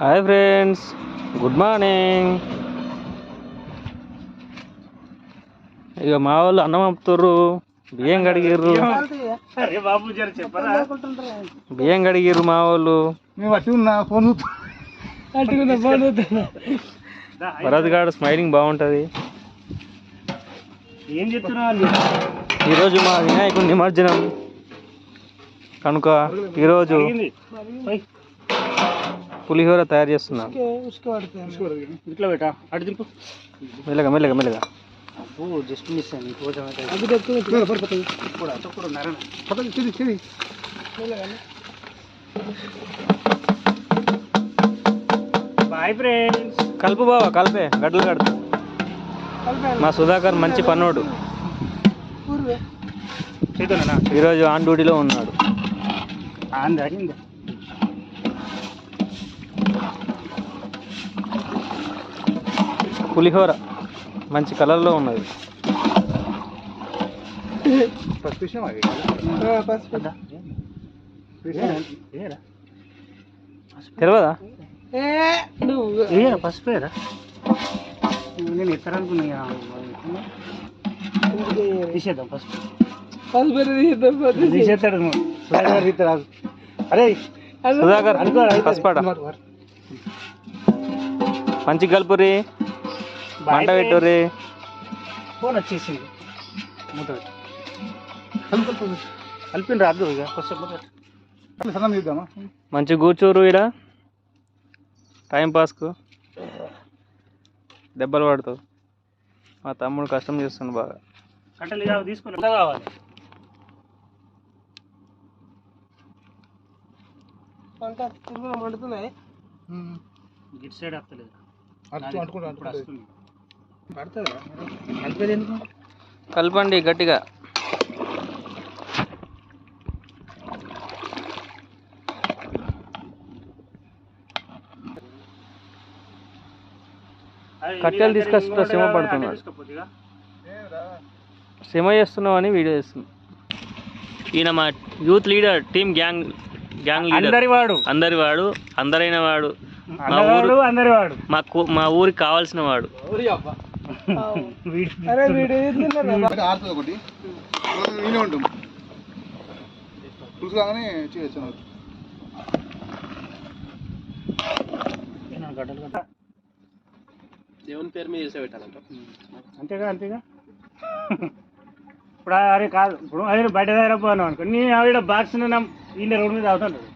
Hi friends, good morning. ఇక మా వాళ్ళు అన్నం పంపుతారు, బియ్యం కడిగిర్రు. బియ్యం కడిగిర్రు మా వాళ్ళు. భరత్ గాడు స్మైలింగ్ బాగుంటది. ఏం చెప్తున్నావు? ఈరోజు మా వినాయకుడి నిమజ్జనం కనుక ఈరోజు పులిహోర తయారు చేస్తున్నాం. మెల్లగా మెల్లగా మెల్లగా. జస్ట్ మిస్ అయింది. Bye friends. కలుపు బావా, కలిపే గడ్డలు కడుతూ. మా సుధాకర్ మంచి పన్నోడు, ఈరోజు ఆన్ డ్యూటీలో ఉన్నాడు. పులిహోర మంచి కలర్లో ఉన్నది. తెలియదా? పసుపేరా? నేను ఎక్కడ అనుకున్నా. తీసేద్దాం పసుపు. తీసేస్తాడు అరే సుధాకర్, పసుపాట మంచి కలుపురి, మంట పెట్టుర్రి. ఫోన్ వచ్చేసింది. మూత కలిపిన రాదు. ఇక కొంచెం మంచి కూర్చోరు ఇలా టైంపాస్కు. దెబ్బలు పడతావు. మా తమ్ముడు కష్టం చేస్తుండు బాగా. కట్టెలు తీసుకుని కావాలి. మండుతున్నాయి. గిట్ సైడ్ వస్తలేదు. కలపండి గట్టిగా. కట్టెలు తీసుకొస్తా, శ్రమ పడుతున్నాడు. శ్రమ చేస్తున్నావు అని వీడియో చేస్తున్నాం. ఈయన మా youth leader, team gang leader. అందరివాడు, అందరైన వాడు, మా ఊరికి కావాల్సిన వాడు. దేవుని పేరు మీద చేసే పెట్టాలంట. అంతేగా అంతేగా. ఇప్పుడు అరే కాదు, ఇప్పుడు అదే బయట దగ్గర పోను అనుకో, నీ ఆవిడ బాక్స్ వీళ్ళ రోడ్డు మీద అవుతాడు.